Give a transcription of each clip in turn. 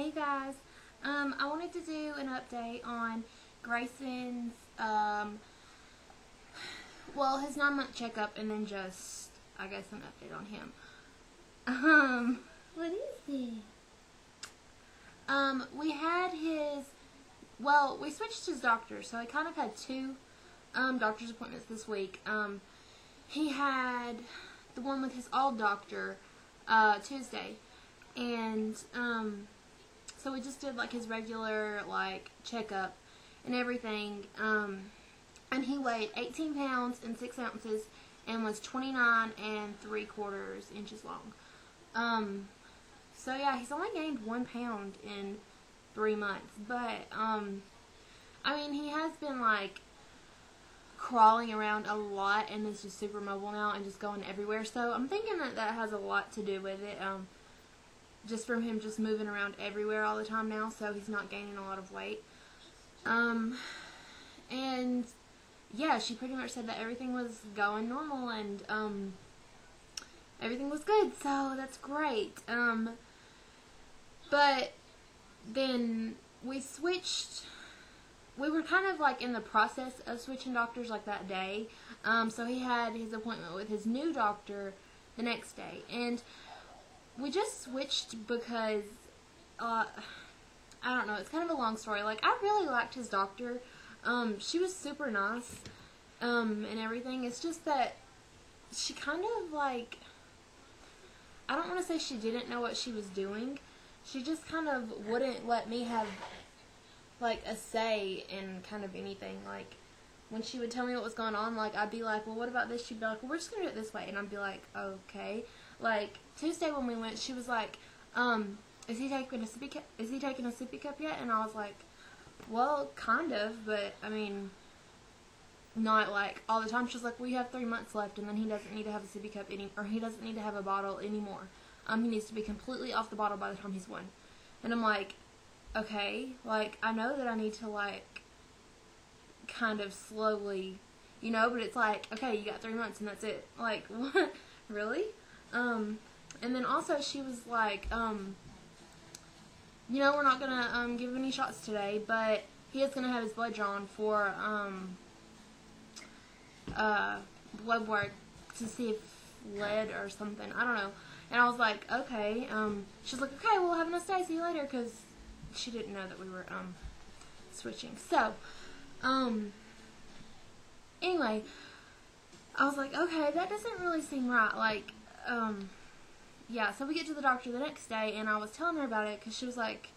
Hey guys, I wanted to do an update on Grayson's, his 9-month checkup, and then just, I guess, an update on him. What is it? We had we switched his doctor, so he kind of had two, doctor's appointments this week. He had the one with his old doctor, Tuesday, and, so we just did, his regular, checkup and everything, and he weighed 18 pounds and 6 ounces and was 29 3/4 inches long. So yeah, he's only gained 1 pound in 3 months, but, I mean, he has been, crawling around a lot and is just super mobile now and just going everywhere, so I'm thinking that has a lot to do with it, just from him just moving around everywhere all the time now, so he's not gaining a lot of weight. And yeah, she pretty much said that everything was going normal and everything was good, so that's great. But then we switched. We were kind of in the process of switching doctors that day. So he had his appointment with his new doctor the next day, and we just switched because, I don't know, it's kind of a long story. I really liked his doctor. She was super nice, and everything. It's just that she kind of, I don't want to say she didn't know what she was doing. She just kind of wouldn't let me have, a say in kind of anything. When she would tell me what was going on, I'd be like, well, what about this? She'd be like, well, we're just going to do it this way. And I'd be like, okay. Tuesday when we went, she was like, is he taking a sippy cup yet? And I was like, well, kind of, but, I mean, not, all the time. She was like, well, you have 3 months left, and then he doesn't need to have a sippy cup or he doesn't need to have a bottle anymore. He needs to be completely off the bottle by the time he's 1. And I'm like, okay, I know that I need to, kind of slowly, but it's okay, you got 3 months and that's it. What? Really? And then also she was like, we're not gonna, give any shots today, but he is gonna have his blood drawn for, blood work to see if lead or something, I don't know. And I was like, okay, she's like, okay, well, have a nice day, see you later, because she didn't know that we were, switching. So, anyway, I was like, okay, that doesn't really seem right, yeah, so we get to the doctor the next day, and I was telling her about it, because she was like,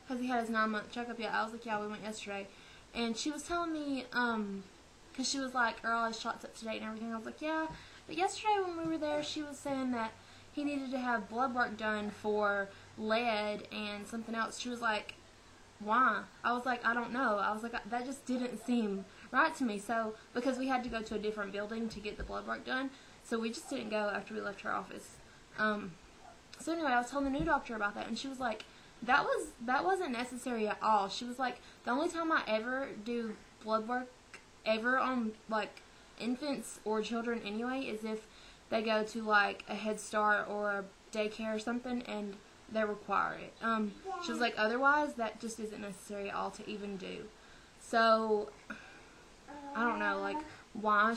has he had his 9-month checkup yet? I was like, yeah, we went yesterday, and she was telling me, because she was like, are all his shots up to date and everything? I was like, yeah, but yesterday when we were there, she was saying that he needed to have blood work done for lead and something else. She was like, why? I was like, I don't know. I was like, that just didn't seem right to me. So, because we had to go to a different building to get the blood work done, so we just didn't go after we left her office. So anyway, I was telling the new doctor about that, and she was like, that wasn't necessary at all. She was like, the only time I ever do blood work ever on, infants or children anyway, is if they go to, a Head Start or a daycare or something, and they require it. She was like, otherwise, that just isn't necessary at all to even do. So, I don't know, why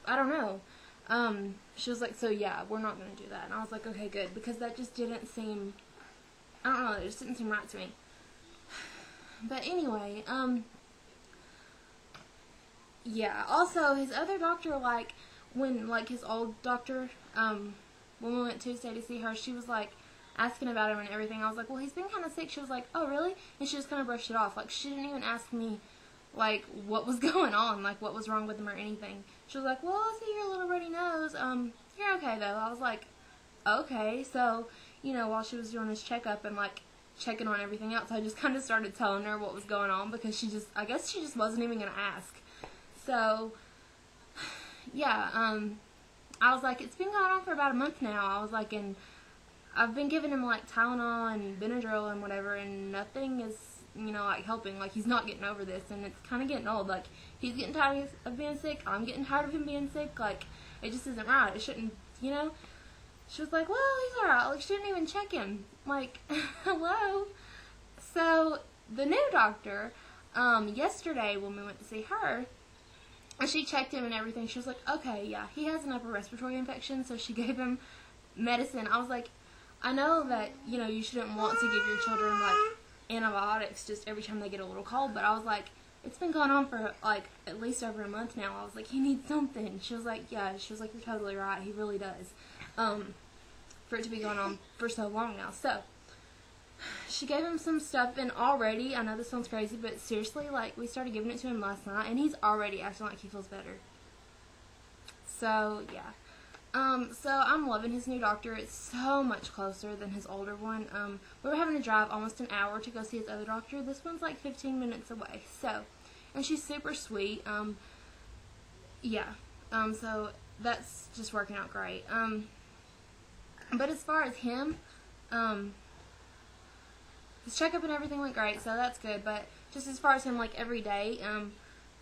I don't know. She was like, so yeah, we're not going to do that. And I was like, okay, good, because that just didn't seem, I don't know, it just didn't seem right to me. But anyway, yeah, also, his other doctor, when, his old doctor, when we went Tuesday to see her, she was, asking about him and everything. I was like, well, he's been kind of sick. She was like, oh, really? And she just kind of brushed it off. She didn't even ask me, what was going on, what was wrong with him or anything. She was like, well, I see your little runny nose. You're okay, though. I was like, okay. So, while she was doing this checkup and, checking on everything else, I just kind of started telling her what was going on because I guess she just wasn't even going to ask. So, yeah, I was like, it's been going on for about a month now. I was like, and I've been giving him, Tylenol and Benadryl and whatever, and nothing is, helping. He's not getting over this, and it's kind of getting old. He's getting tired of being sick. I'm getting tired of him being sick. It just isn't right. It shouldn't, She was like, well, he's alright. She didn't even check him. Hello? So the new doctor, yesterday when we went to see her, and she checked him and everything, she was like, okay, yeah, he has an upper respiratory infection, so she gave him medicine. I was like, I know that, you know, you shouldn't want to give your children, like, antibiotics just every time they get a little cold, but I was like, it's been going on for, like, at least over a month now. I was like, he needs something. She was like, yeah, she was like, you're totally right, he really does, for it to be going on for so long now. So she gave him some stuff, and already, I know this sounds crazy, but seriously, like, we started giving it to him last night, and he's already acting like he feels better. So, yeah. So I'm loving his new doctor. It's so much closer than his older one. We were having to drive almost an hour to go see his other doctor. This one's like 15 minutes away. So, and she's super sweet. Yeah. So that's just working out great. But as far as him, his checkup and everything went great, so that's good. But just as far as him, like, every day,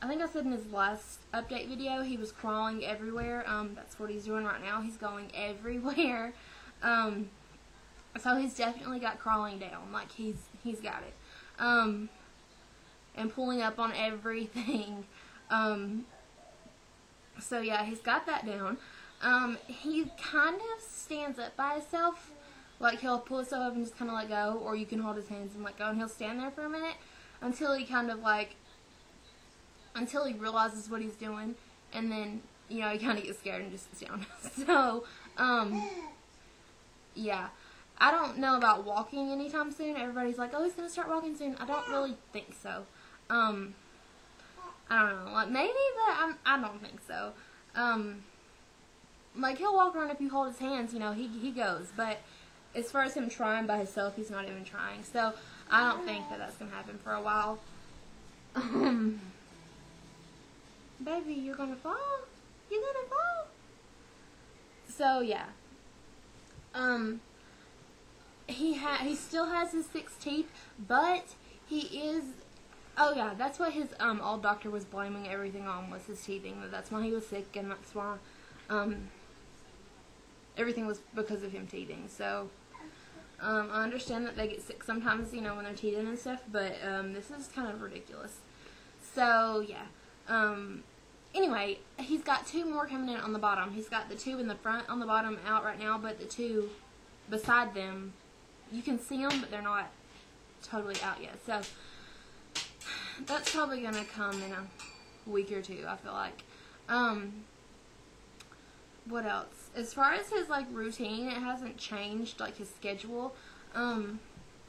I think I said in his last update video, he was crawling everywhere. That's what he's doing right now. He's going everywhere. So he's definitely got crawling down. Like, he's got it. And pulling up on everything. So yeah, he's got that down. He kind of stands up by himself. Like, he'll pull himself up and just kind of let go, or you can hold his hands and let go, and he'll stand there for a minute until he kind of, like, until he realizes what he's doing, and then, you know, he kind of gets scared and just sits down. So, yeah. I don't know about walking anytime soon. Everybody's like, oh, he's going to start walking soon. I don't really think so. I don't know. Like, maybe, but I don't think so. Like, he'll walk around if you hold his hands, you know, he goes. But as far as him trying by himself, he's not even trying. So, I don't think that that's going to happen for a while. Baby, you're going to fall? You're going to fall? So, yeah. He still has his 6 teeth, but he is, oh yeah, that's what his, old doctor was blaming everything on, was his teething. That's why he was sick, and that's why, everything was because of him teething. So, I understand that they get sick sometimes, you know, when they're teething and stuff, but, this is kind of ridiculous. So, yeah. Anyway, he's got 2 more coming in on the bottom. He's got the 2 in the front on the bottom out right now, but the 2 beside them, you can see them, but they're not totally out yet. So, that's probably going to come in a week or 2, I feel like. What else? As far as his, like, routine, it hasn't changed, like, his schedule. I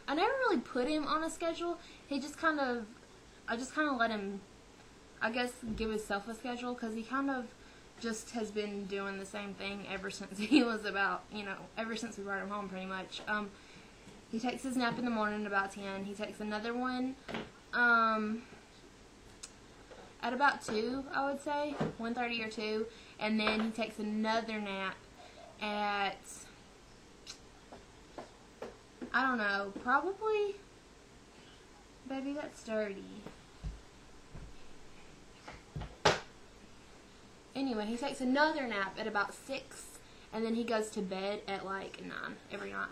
never really put him on a schedule. He just kind of, I just kind of let him, I guess, give himself a schedule, because he kind of just has been doing the same thing ever since he was about, you know, ever since we brought him home, pretty much. He takes his nap in the morning at about 10. He takes another one, at about 2, I would say, 1:30 or 2, and then he takes another nap at, I don't know, probably, baby, that's dirty. Anyway, he takes another nap at about 6, and then he goes to bed at, like, 9 every night.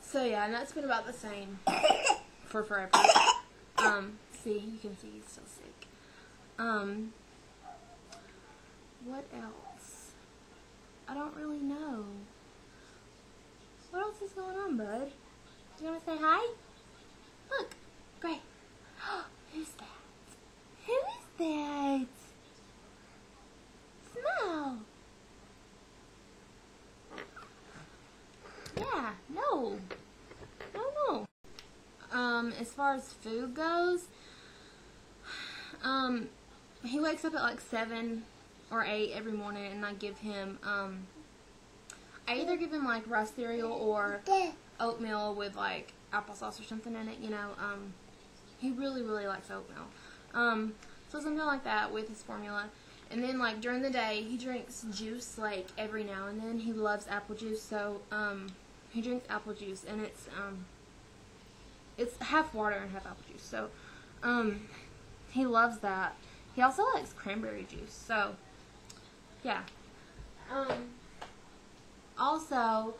So, yeah, and that's been about the same for forever. See, you can see he's still sick. What else? I don't really know. What else is going on, bud? Do you want to say hi? Look, Gray. Who's that? Who is that? Smile. Yeah, no. No. As far as food goes, he wakes up at like 7 or 8 every morning, and I give him, I either give him like rice cereal or oatmeal with like applesauce or something in it, you know. He really, really likes oatmeal. So something like that with his formula. And then, like, during the day, he drinks juice, like, every now and then. He loves apple juice, so, he drinks apple juice, and it's half water and half apple juice, so, he loves that. He also likes cranberry juice, so, yeah. Also,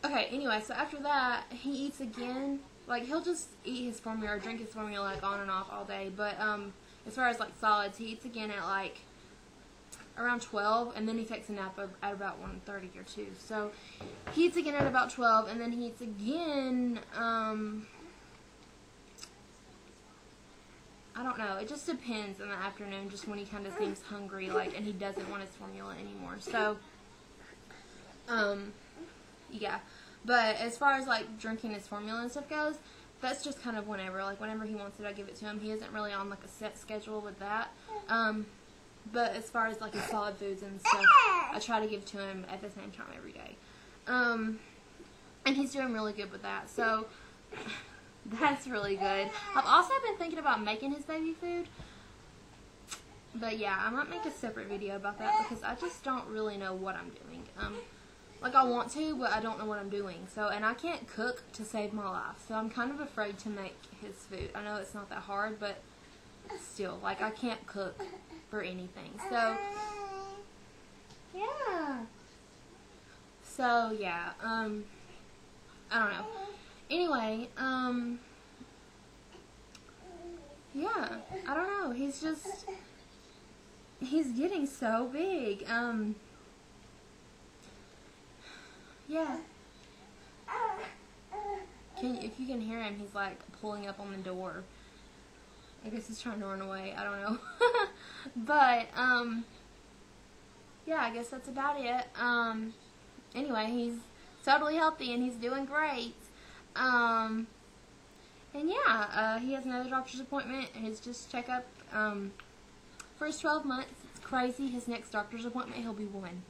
Okay, anyway, so after that, he eats again. Like, he'll just eat his formula or drink his formula, like, on and off all day. But, as far as, like, solids, he eats again at, like, around 12, and then he takes a nap at about 1:30 or 2. So, he eats again at about 12, and then he eats again, I don't know. It just depends in the afternoon, just when he kind of seems hungry, like, and he doesn't want his formula anymore. So, yeah. But as far as, like, drinking his formula and stuff goes, that's just kind of whenever. Like, whenever he wants it, I give it to him. He isn't really on, like, a set schedule with that. But as far as, like, his solid foods and stuff, I try to give to him at the same time every day. And he's doing really good with that. So, that's really good. I've also been thinking about making his baby food. But, yeah, I might make a separate video about that because I just don't really know what I'm doing. Like, I want to, but I don't know what I'm doing. So, and I can't cook to save my life. So, I'm kind of afraid to make his food. I know it's not that hard, but still, like, I can't cook for anything. So, yeah. So, yeah, I don't know. Anyway, yeah, I don't know. He's getting so big. Yeah. If you can hear him, he's like pulling up on the door. I guess he's trying to run away. I don't know. But, yeah, I guess that's about it. Anyway, he's totally healthy and he's doing great. And yeah, he has another doctor's appointment. His just checkup, for his 12 months. It's crazy. His next doctor's appointment, he'll be 1.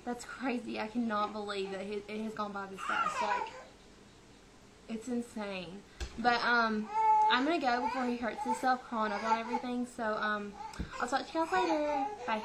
That's crazy. I cannot believe that it has gone by this fast. Like, it's insane. But, I'm gonna go before he hurts himself crawling up on everything. So, I'll talk to you guys later. Bye.